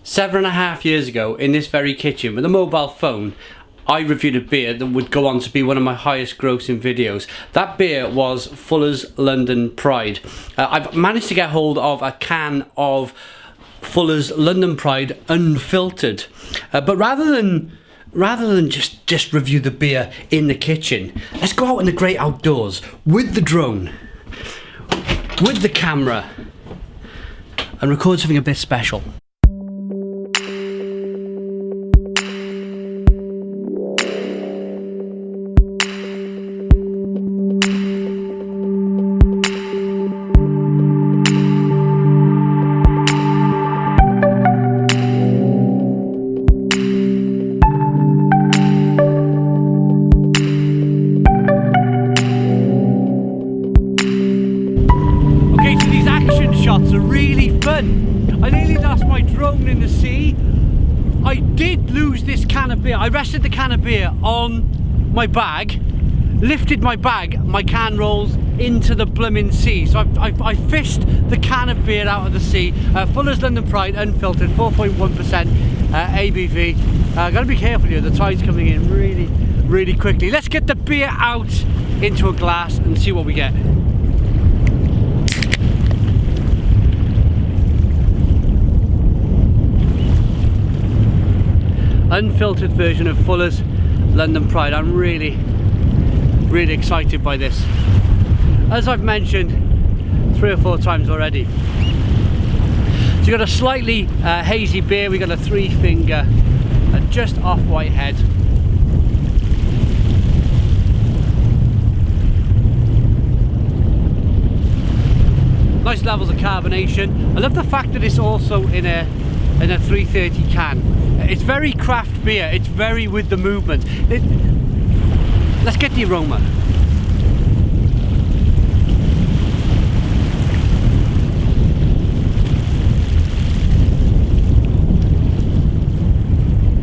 7.5 years ago, in this very kitchen with a mobile phone, I reviewed a beer that would go on to be one of my highest grossing videos. That beer was Fuller's London Pride. I've managed to get hold of a can of Fuller's London Pride Unfiltered. But rather than just review the beer in the kitchen, let's go out in the great outdoors with the drone, with the camera, and record something a bit special. Shots are really fun. I nearly lost my drone in the sea. I did lose this can of beer. I rested the can of beer on my bag, lifted my bag, my can rolls into the blooming sea. So I fished the can of beer out of the sea. Fuller's London Pride Unfiltered, 4.1% ABV. Gotta be careful here, the tide's coming in really quickly. Let's get the beer out into a glass and see what we get. Unfiltered version of Fuller's London Pride. I'm really excited by this. As I've mentioned 3 or 4 times already. So you got a slightly hazy beer. We got a 3-finger, just off-white head. Nice levels of carbonation. I love the fact that it's also in a 330 can. It's very craft beer, it's very with the movement. Let's get the aroma.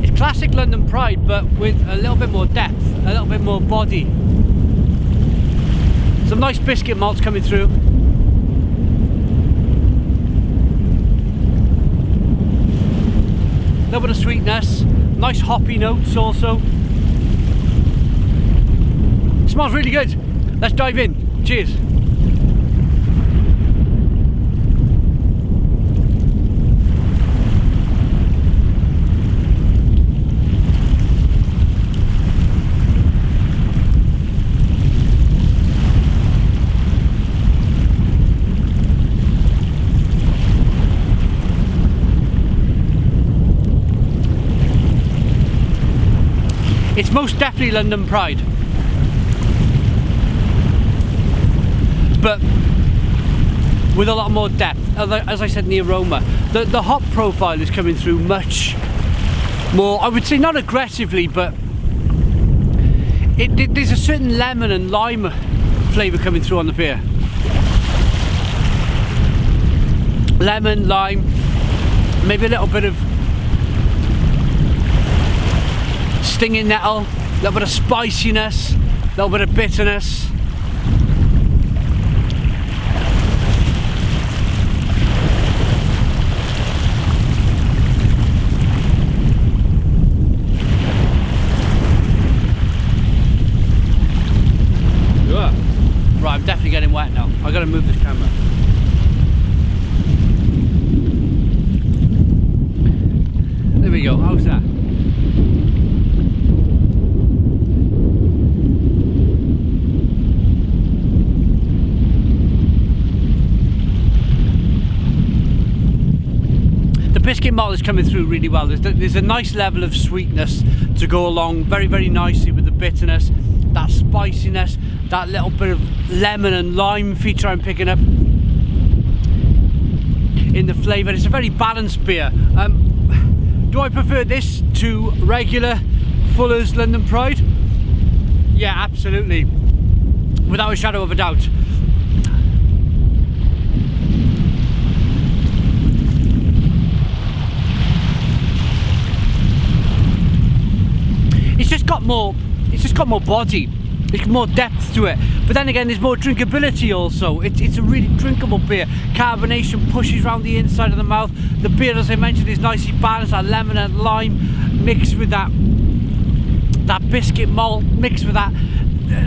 It's classic London Pride, but with a little bit more depth, a little bit more body. Some nice biscuit malts coming through. A little bit of sweetness, nice hoppy notes also. Smells really good. Let's dive in. Cheers. It's most definitely London Pride, but with a lot more depth. As I said in the aroma, the hop profile is coming through much more, I would say not aggressively, but there's a certain lemon and lime flavour coming through on the beer. Lemon, lime, maybe a little bit of stinging nettle, a little bit of spiciness, a little bit of bitterness. Yeah. Right, I'm definitely getting wet now. I've got to move this camera. There we go, how's that? Biscuit malt is coming through really well. There's a nice level of sweetness to go along very nicely with the bitterness, that spiciness, that little bit of lemon and lime feature I'm picking up in the flavour. It's a very balanced beer. Do I prefer this to regular Fuller's London Pride? Yeah, absolutely, without a shadow of a doubt. It's just got more body. There's more depth to it, but then again there's more drinkability also. It's a really drinkable beer. carbonation pushes around the inside of the mouth. The beer, as I mentioned, is nicely balanced. That lemon and lime mixed with that biscuit malt, mixed with that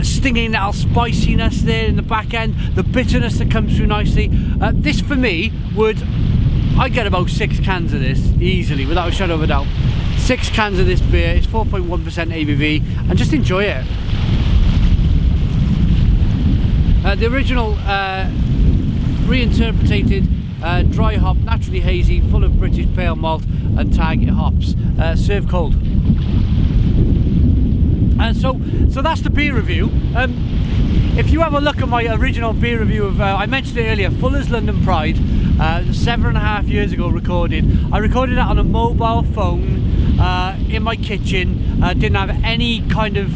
stinging little spiciness there in the back end, the bitterness that comes through nicely. This for me I get about 6 cans of this easily, without a shadow of a doubt. 6 cans of this beer. It's 4.1% ABV, and just enjoy it. The original reinterpreted dry hop, naturally hazy, full of British pale malt and target hops, served cold. So that's the beer review. If you have a look at my original beer review of, I mentioned it earlier, Fuller's London Pride, 7.5 years ago recorded. I recorded it on a mobile phone in my kitchen. Didn't have any kind of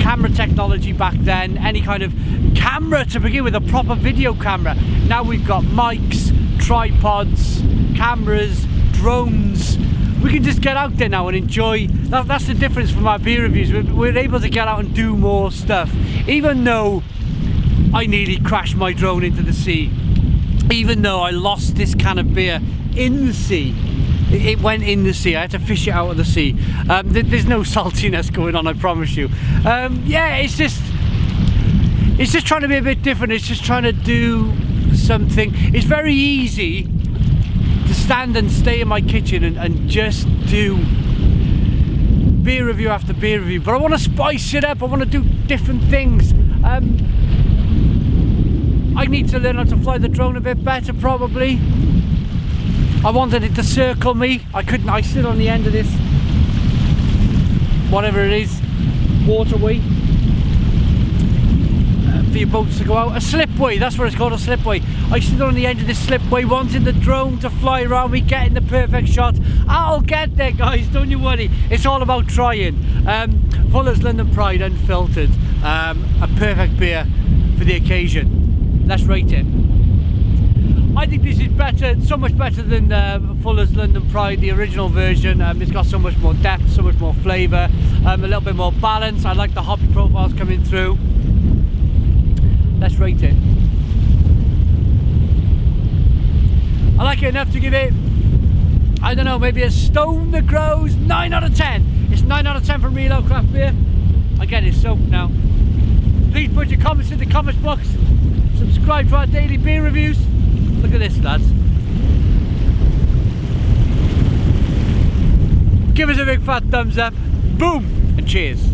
camera technology back then, any kind of camera to begin with, a proper video camera. Now we've got mics, tripods, cameras, drones. We can just get out there now and enjoy. That's the difference from our beer reviews. We're able to get out and do more stuff. Even though I nearly crashed my drone into the sea, even though I lost this can of beer in the sea, it went in the sea. I had to fish it out of the sea. There's no saltiness going on, I promise you. Yeah, it's just trying to be a bit different. It's just trying to do something. It's very easy to stand and stay in my kitchen and just do beer review after beer review, but I want to spice it up. I want to do different things. I need to learn how to fly the drone a bit better, probably. I wanted it to circle me. I couldn't. I sit on the end of this, whatever it is, waterway, for your boats to go out. A slipway, that's what it's called, a slipway. I sit on the end of this slipway, wanting the drone to fly around me, getting the perfect shot. I'll get there, guys, don't you worry. It's all about trying. Fuller's London Pride Unfiltered, a perfect beer for the occasion. Let's rate it. I think this is better, so much better than Fuller's London Pride, the original version. It's got so much more depth, so much more flavour, a little bit more balance. I like the hoppy profiles coming through. Let's rate it. I like it enough to give it, I don't know, maybe a stone that grows 9 out of 10. It's 9 out of 10 from Reload Craft Beer. I get it soaked now. Please put your comments in the comments box. Subscribe to our daily beer reviews. Look at this, lads. Give us a big fat thumbs up. Boom, and cheers.